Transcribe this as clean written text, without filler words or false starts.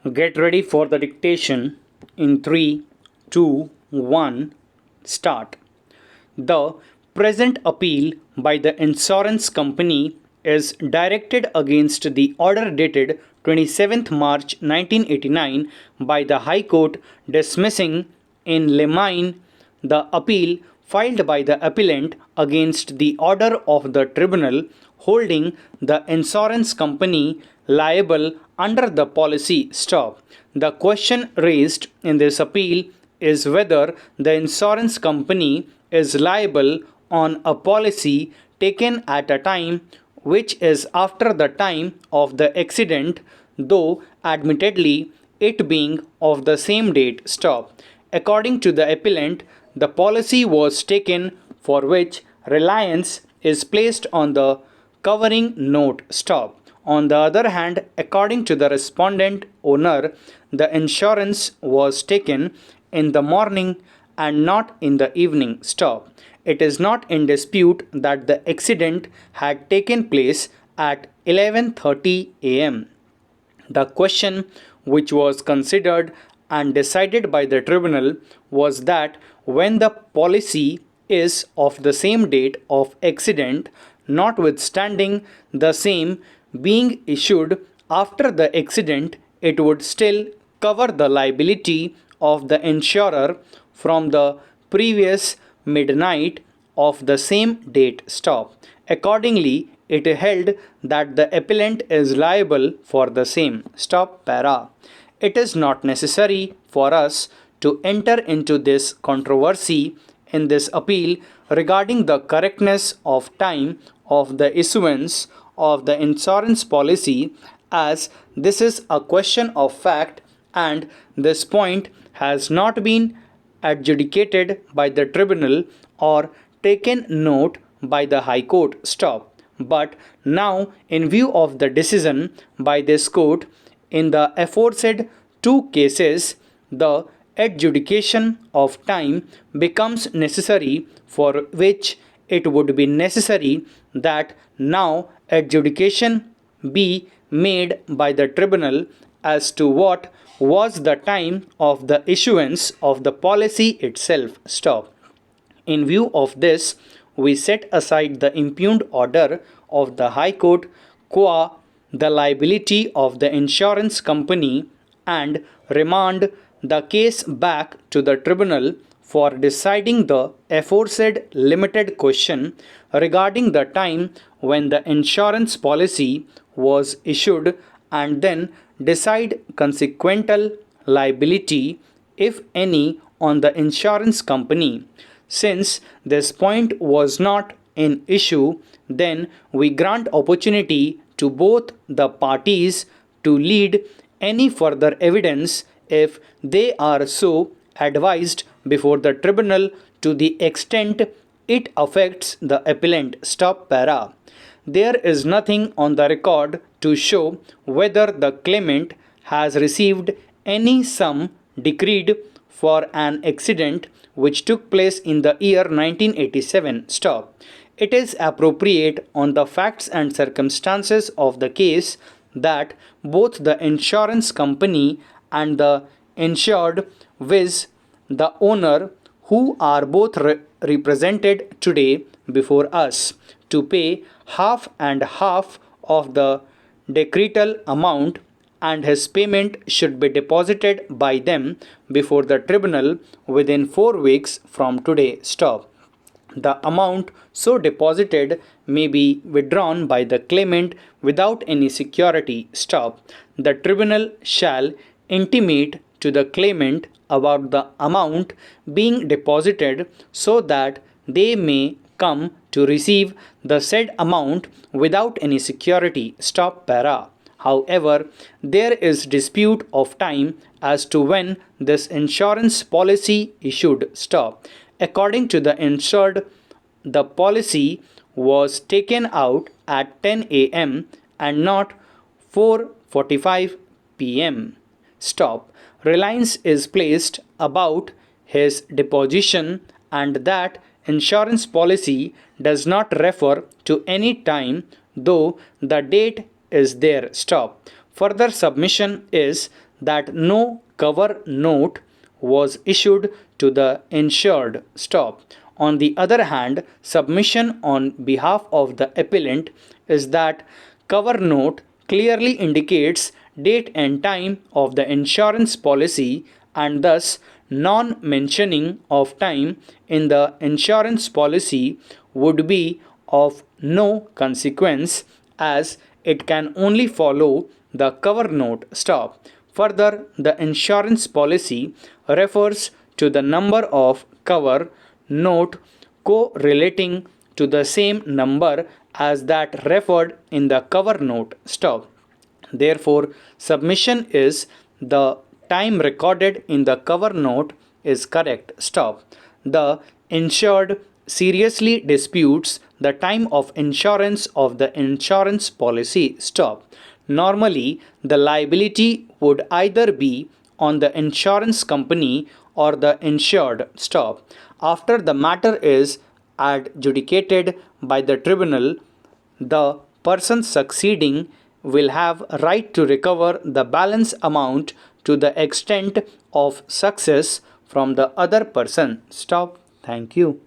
Get ready for the dictation in 3, 2, 1, start. The present appeal by the insurance company is directed against the order dated 27th March 1989 by the High Court dismissing in limine the appeal filed by the appellant against the order of the tribunal holding the insurance company liable under the policy stop. The question raised in this appeal is whether the insurance company is liable on a policy taken at a time which is after the time of the accident, though admittedly it being of the same date stop. According to the appellant, the policy was taken for which reliance is placed on the covering note stop. On the other hand, according to the respondent owner, the insurance was taken in the morning and not in the evening stop. It is not in dispute that the accident had taken place at 11:30 am. The question which was considered and decided by the tribunal was that when the policy is of the same date of accident, notwithstanding the same being issued after the accident, it would still cover the liability of the insurer from the previous midnight of the same date stop. Accordingly, it held that the appellant is liable for the same stop para. It is not necessary for us to enter into this controversy in this appeal regarding the correctness of time of the issuance of the insurance policy, as this is a question of fact and this point has not been adjudicated by the tribunal or taken note by the High Court stop. But now, in view of the decision by this court in the aforesaid two cases, the adjudication of time becomes necessary, for which it would be necessary that now adjudication be made by the tribunal as to what was the time of the issuance of the policy itself stop. In view of this, we set aside the impugned order of the High Court qua the liability of the insurance company and remand the case back to the tribunal for deciding the aforesaid limited question regarding the time when the insurance policy was issued and then decide consequential liability, if any, on the insurance company. Since this point was not in issue, then we grant opportunity to both the parties to lead any further evidence if they are so advised before the tribunal to the extent it affects the appellant stop para. There is nothing on the record to show whether the claimant has received any sum decreed for an accident which took place in the year 1987 stop. It is appropriate on the facts and circumstances of the case that both the insurance company and the insured, viz. The owner, who are both represented today before us, to pay half and half of the decretal amount, and his payment should be deposited by them before the tribunal within 4 weeks from today stop. The amount so deposited may be withdrawn by the claimant without any security stop. The tribunal shall intimate to the claimant about the amount being deposited so that they may come to receive the said amount without any security stop para. However, there is dispute of time as to when this insurance policy issued stop. According to the insured, the policy was taken out at 10 am and not 4:45 pm. Stop. Reliance is placed about his deposition and that insurance policy does not refer to any time, though the date is there stop. Further submission is that no cover note was issued to the insured. Stop. On the other hand, submission on behalf of the appellant is that cover note clearly indicates date and time of the insurance policy, and thus non-mentioning of time in the insurance policy would be of no consequence, as it can only follow the cover note. Stop. Further, the insurance policy refers to the number of cover note correlating to the same number as that referred in the cover note. Stop. Therefore, submission is the time recorded in the cover note is correct. Stop. The insured seriously disputes the time of insurance of the insurance policy. Stop. Normally, the liability would either be on the insurance company or the insured. Stop. After the matter is adjudicated by the tribunal, the person succeeding will have right to recover the balance amount to the extent of success from the other person. Stop. Thank you.